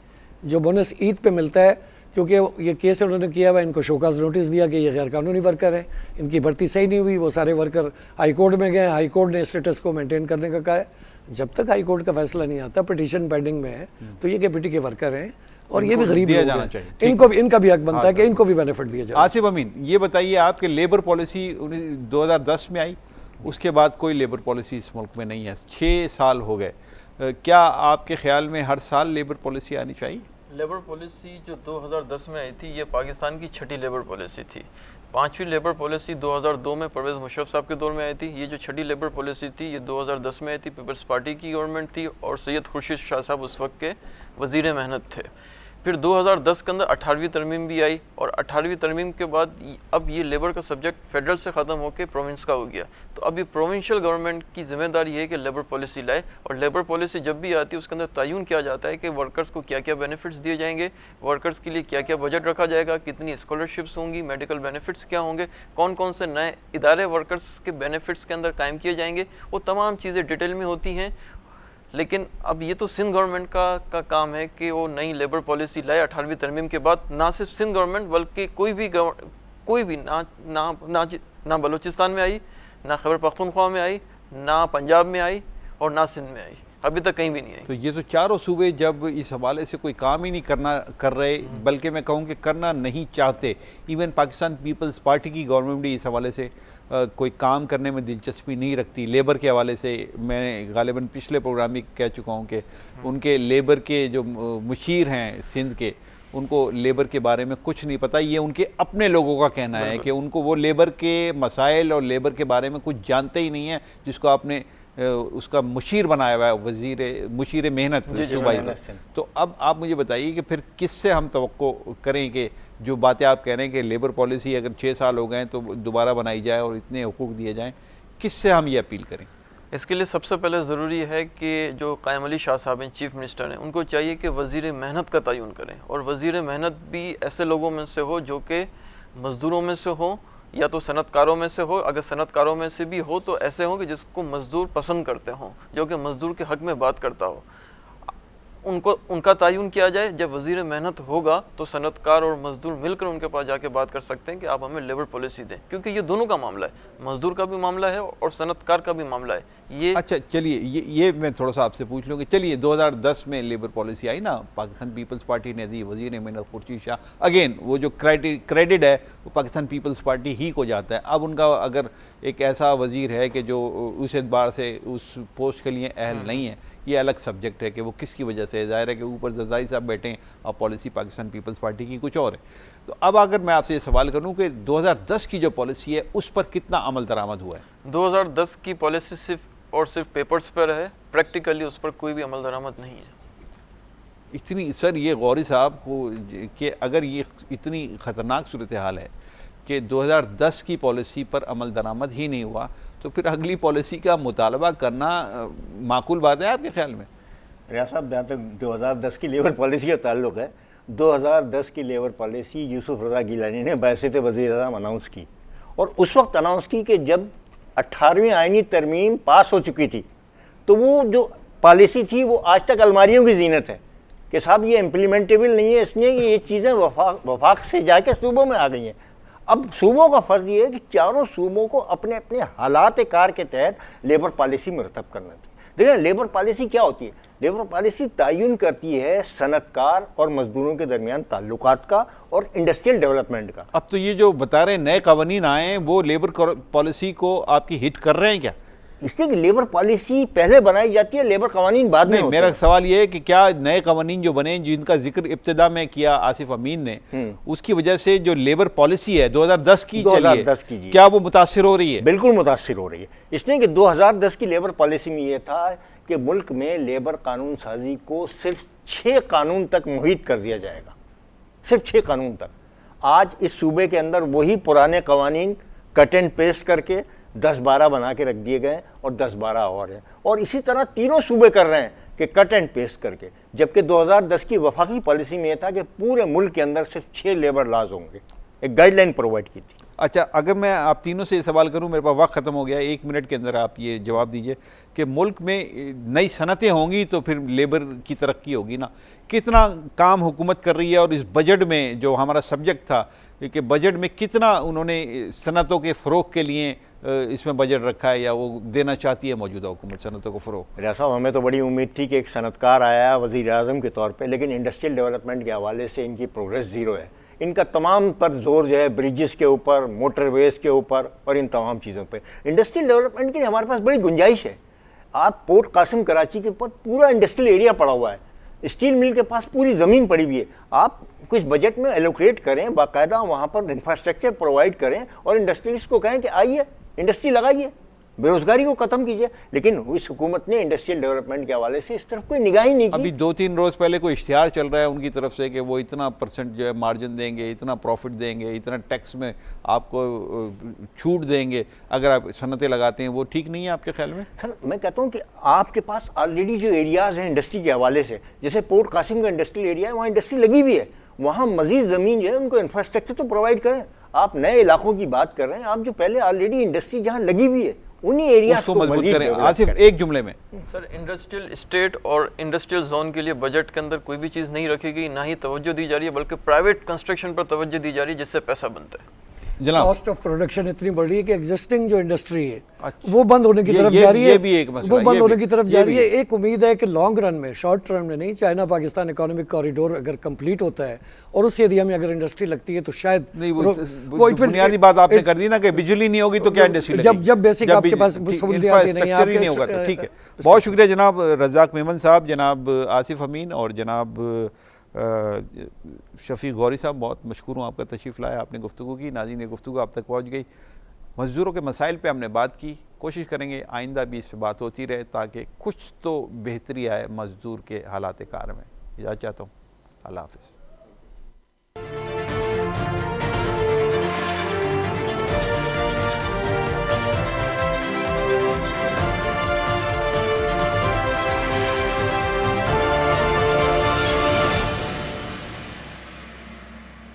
جو بونس عید پہ ملتا ہے, کیونکہ یہ کیس انہوں نے کیا ہوا, ان کو شوکاز نوٹس دیا کہ یہ غیر قانونی ورکر ہیں, ان کی بھرتی صحیح نہیں ہوئی. وہ سارے ورکر ہائی کورٹ میں گئے, ہائی کورٹ نے اسٹیٹس کو مینٹین کرنے کا کہا ہے. جب تک ہائی کورٹ کا فیصلہ نہیں آتا, پٹیشن پینڈنگ میں ہے, تو یہ کے پی ٹی کے ورکر ہیں اور یہ بھی غریب لوگ ہیں, ان کا بھی حق بنتا ہے کہ ان کو بھی بینیفٹ دیا جائے. آصف امین, یہ بتائیے آپ کے لیبر پالیسی 2010 میں آئی, اس کے بعد کوئی لیبر پالیسی اس ملک میں نہیں ہے, 6 سال ہو گئے. کیا آپ کے خیال میں ہر سال لیبر پالیسی آنی چاہیے؟ لیبر پالیسی جو 2010 میں آئی تھی یہ پاکستان کی 6ٹھی لیبر پالیسی تھی. 5ویں لیبر پالیسی 2002 میں پرویز مشرف صاحب کے دور میں آئی تھی. یہ جو 6ٹھی لیبر پالیسی تھی یہ 2010 میں آئی تھی, پیپلز پارٹی کی گورنمنٹ تھی اور سید خورشید شاہ صاحب اس وقت کے وزیر محنت تھے. پھر 2010 کے اندر 18ویں ترمیم بھی آئی اور 18ویں ترمیم کے بعد اب یہ لیبر کا سبجیکٹ فیڈرل سے ختم ہو کے پروونس کا ہو گیا. تو اب یہ پروونشل گورنمنٹ کی ذمہ داری ہے کہ لیبر پالیسی لائے, اور لیبر پالیسی جب بھی آتی ہے اس کے اندر تعین کیا جاتا ہے کہ ورکرز کو کیا کیا بینیفٹس دیے جائیں گے, ورکرز کے لیے کیا کیا بجٹ رکھا جائے گا, کتنی اسکالرشپس ہوں گی, میڈیکل بینیفٹس کیا ہوں گے, کون کون سے نئے ادارے ورکرز کے بینیفٹس کے اندر قائم کیے جائیں گے. وہ تمام چیزیں ڈیٹیل میں ہوتی ہیں. لیکن اب یہ تو سندھ گورنمنٹ کا کام ہے کہ وہ نئی لیبر پالیسی لائے 18ویں ترمیم کے بعد. نہ صرف سندھ گورنمنٹ بلکہ کوئی بھی نہ بلوچستان میں آئی, نہ خیبر پختونخوا میں آئی, نہ پنجاب میں آئی اور نہ سندھ میں آئی, ابھی تک کہیں بھی نہیں آئی. تو یہ تو چاروں صوبے جب اس حوالے سے کوئی کام ہی نہیں کر رہے, بلکہ میں کہوں کہ کرنا نہیں چاہتے. ایون پاکستان پیپلز پارٹی کی گورنمنٹ بھی اس حوالے سے کوئی کام کرنے میں دلچسپی نہیں رکھتی. لیبر کے حوالے سے میں غالباً پچھلے پروگرام میں کہہ چکا ہوں کہ ان کے لیبر کے جو مشیر ہیں سندھ کے, ان کو لیبر کے بارے میں کچھ نہیں پتہ. یہ ان کے اپنے لوگوں کا کہنا ہے کہ ان کو وہ لیبر کے مسائل اور لیبر کے بارے میں کچھ جانتے ہی نہیں ہیں, جس کو آپ نے اس کا مشیر بنایا ہوا ہے, مشیر محنت صوبائی. تو اب آپ مجھے بتائیے کہ پھر کس سے ہم توقع کریں کہ جو باتیں آپ کہہ رہے ہیں کہ لیبر پالیسی اگر 6 سال ہو گئے تو دوبارہ بنائی جائے اور اتنے حقوق دیے جائیں, کس سے ہم یہ اپیل کریں؟ اس کے لیے سب سے پہلے ضروری ہے کہ جو قائم علی شاہ صاحب ہیں, چیف منسٹر ہیں, ان کو چاہیے کہ وزیر محنت کا تعین کریں, اور وزیر محنت بھی ایسے لوگوں میں سے ہو جو کہ مزدوروں میں سے ہو یا تو صنعت کاروں میں سے ہو. اگر صنعت کاروں میں سے بھی ہو تو ایسے ہوں کہ جس کو مزدور پسند کرتے ہوں, جو کہ مزدور کے حق میں بات کرتا ہو. ان کا تعین کیا جائے. جب وزیر محنت ہوگا تو صنعت کار اور مزدور مل کر ان کے پاس جا کے بات کر سکتے ہیں کہ آپ ہمیں لیبر پالیسی دیں, کیونکہ یہ دونوں کا معاملہ ہے, مزدور کا بھی معاملہ ہے اور صنعت کار کا بھی معاملہ ہے. یہ اچھا چلیے یہ میں تھوڑا سا آپ سے پوچھ لوں کہ چلیے 2010 میں لیبر پالیسی آئی نا, پاکستان پیپلز پارٹی نے دی, وزیر محنت خورشید شاہ, اگین وہ جو کریڈٹ ہے وہ پاکستان پیپلز پارٹی ہی کو جاتا ہے. اب ان کا اگر ایک ایسا وزیر ہے کہ جو اس اعتبار سے اس پوسٹ کے لیے اہل نہیں ہے, یہ الگ سبجیکٹ ہے کہ وہ کس کی وجہ سے, ظاہر ہے کہ اوپر زرداری صاحب بیٹھے ہیں اور پالیسی پاکستان پیپلز پارٹی کی کچھ اور ہے. تو اب اگر میں آپ سے یہ سوال کروں کہ 2010 کی جو پالیسی ہے اس پر کتنا عمل درآمد ہوا ہے؟ 2010 کی پالیسی صرف اور صرف پیپرز پر ہے, پریکٹیکلی اس پر کوئی بھی عمل درآمد نہیں ہے. اتنی سر یہ غوری صاحب کو کہ اگر یہ اتنی خطرناک صورتحال ہے کہ 2010 کی پالیسی پر عمل درآمد ہی نہیں ہوا, تو پھر اگلی پالیسی کا مطالبہ کرنا معقول بات ہے آپ کے خیال میں؟ ریاض صاحب, جہاں تک 2010 کی لیبر پالیسی کا تعلق ہے, 2010 کی لیبر پالیسی یوسف رضا گیلانی نے بحیثیت وزیر اعظم اناؤنس کی, اور اس وقت اناؤنس کی کہ جب 18ویں آئینی ترمیم پاس ہو چکی تھی, تو وہ جو پالیسی تھی وہ آج تک الماریوں کی زینت ہے کہ صاحب یہ امپلیمنٹیبل نہیں ہے, اس لیے کہ یہ چیزیں وفاق سے جا کے صوبوں میں آ گئی ہیں. اب صوبوں کا فرض یہ ہے کہ چاروں صوبوں کو اپنے اپنے حالات کار کے تحت لیبر پالیسی مرتب کرنا چاہیے. دیکھیں لیبر پالیسی کیا ہوتی ہے؟ لیبر پالیسی تعین کرتی ہے صنعت کار اور مزدوروں کے درمیان تعلقات کا اور انڈسٹریل ڈیولپمنٹ کا. اب تو یہ جو بتا رہے ہیں نئے قوانین آئے ہیں وہ لیبر پالیسی کو آپ کی ہٹ کر رہے ہیں کیا؟ اس لیے کہ لیبر پالیسی پہلے بنائی جاتی ہے, لیبر قوانین بعد میں. میرا سوال یہ ہے کہ کیا نئے قوانین جو بنے جن کا ذکر ابتدا میں کیا آصف امین نے, اس کی وجہ سے جو لیبر پالیسی ہے 2010 کی چلیے کیا وہ متاثر ہو رہی ہے؟ بالکل متاثر ہو رہی ہے. اس لیے کہ 2010 کی لیبر پالیسی میں یہ تھا کہ ملک میں لیبر قانون سازی کو صرف 6 قانون تک محیط کر دیا جائے گا, صرف 6 قانون تک. آج اس صوبے کے اندر وہی پرانے قوانین کٹ اینڈ پیسٹ کر کے 10-12 بنا کے رکھ دیے گئے اور 10-12 اور ہیں, اور اسی طرح تینوں صوبے کر رہے ہیں کہ کٹ اینڈ پیسٹ کر کے، جبکہ 2010 کی وفاقی پالیسی میں یہ تھا کہ پورے ملک کے اندر صرف 6 لیبر لاز ہوں گے، ایک گائیڈ لائن پرووائڈ کی تھی۔ اچھا، اگر میں آپ تینوں سے یہ سوال کروں، میرے پاس وقت ختم ہو گیا، 1 منٹ کے اندر آپ یہ جواب دیجئے کہ ملک میں نئی صنعتیں ہوں گی تو پھر لیبر کی ترقی ہوگی نا، کتنا کام حکومت کر رہی ہے، اور اس بجٹ میں جو ہمارا سبجیکٹ تھا کہ بجٹ میں کتنا انہوں نے صنعتوں کے فروغ کے لیے اس میں بجٹ رکھا ہے یا وہ دینا چاہتی ہے موجودہ حکومت صنعتوں کو فروغ؟ ریاض صاحب، ہمیں تو بڑی امید تھی کہ ایک صنعت کار آیا ہے وزیر اعظم کے طور پہ، لیکن انڈسٹریل ڈیولپمنٹ کے حوالے سے ان کی پروگریس زیرو ہے۔ ان کا تمام پر زور جو ہے بریجز کے اوپر، موٹر ویز کے اوپر اور ان تمام چیزوں پہ۔ انڈسٹریل ڈیولپمنٹ کی ہمارے پاس بڑی گنجائش ہے۔ آپ پورٹ قاسم کراچی کے اوپر پورا انڈسٹریل ایریا پڑا ہوا ہے، اسٹیل مل کے پاس پوری زمین پڑی ہوئی ہے، آپ کچھ بجٹ میں ایلوکیٹ کریں، باقاعدہ وہاں پر انفراسٹرکچر پرووائڈ کریں اور انڈسٹریز کو کہیں کہ آئیے انڈسٹری لگائیے، بے روزگاری کو ختم کیجیے، لیکن اس حکومت نے انڈسٹریل ڈیولپمنٹ کے حوالے سے اس طرف کوئی نگاہ ہی نہیں کی۔ ابھی 2-3 روز پہلے کوئی اشتہار چل رہا ہے ان کی طرف سے کہ وہ اتنا پرسنٹ جو ہے مارجن دیں گے، اتنا پروفٹ دیں گے، اتنا ٹیکس میں آپ کو چھوٹ دیں گے اگر آپ صنعتیں لگاتے ہیں، وہ ٹھیک نہیں ہے آپ کے خیال میں؟ سر میں کہتا ہوں کہ آپ کے پاس آلریڈی جو ایریاز ہیں انڈسٹری کے حوالے سے، جیسے پورٹ قاسم کا انڈسٹریل ایریا ہے، وہاں انڈسٹری لگی ہوئی ہے، وہاں مزید زمین جو ہے ان کو انفراسٹرکچر تو پرووائڈ کریں۔ آپ نئے علاقوں کی بات کر رہے ہیں، آپ جو پہلے آلریڈی انڈسٹری جہاں لگی ہوئی ہے انہی ایریاز اس کو مضبوط کریں۔ آصف، ایک جملے میں سر، انڈسٹریل اسٹیٹ اور انڈسٹریل زون کے لیے بجٹ کے اندر کوئی بھی چیز نہیں رکھی گئی، نہ ہی توجہ دی جا رہی ہے، بلکہ پرائیویٹ کنسٹرکشن پر توجہ دی جا رہی ہے جس سے پیسہ بنتا ہے۔ جناب، کاسٹ آف پروڈکشن اتنی بڑھ رہی ہے کہ ایگزسٹنگ جو انڈسٹری ہے وہ بند ہونے کی طرف یہ جا رہی ہے، یہ بھی ایک مسئلہ، وہ بند یہ ہونے بھی، کی طرف یہ جا بھی رہی ہے۔ ایک امید ہے کہ لانگ رن میں، شارٹ ٹرم میں نہیں، چائنا پاکستان اکانومک کوریڈور اگر کمپلیٹ ہوتا ہے اور اس ایریا میں اگر انڈسٹری لگتی ہے تو شاید نہیں، وہ بنیادی بات آپ نے کر دی نا کہ بجلی نہیں ہوگی تو کیا انڈسٹری لگے گی؟ جب بیسک آپ کے پاس سہولیات نہیں ہیں، آپ نہیں ہوگا تو ٹھیک ہے۔ بہت شکریہ جناب رزاق میمن صاحب، جناب آصف امین اور جناب شفیق غوری صاحب، بہت مشکور ہوں آپ کا تشریف لایا، آپ نے گفتگو کی، ناظرین یہ گفتگو آپ تک پہنچ گئی۔ مزدوروں کے مسائل پہ ہم نے بات کی، کوشش کریں گے آئندہ بھی اس پہ بات ہوتی رہے تاکہ کچھ تو بہتری آئے مزدور کے حالات کار میں۔ اجازت چاہتا ہوں، اللہ حافظ۔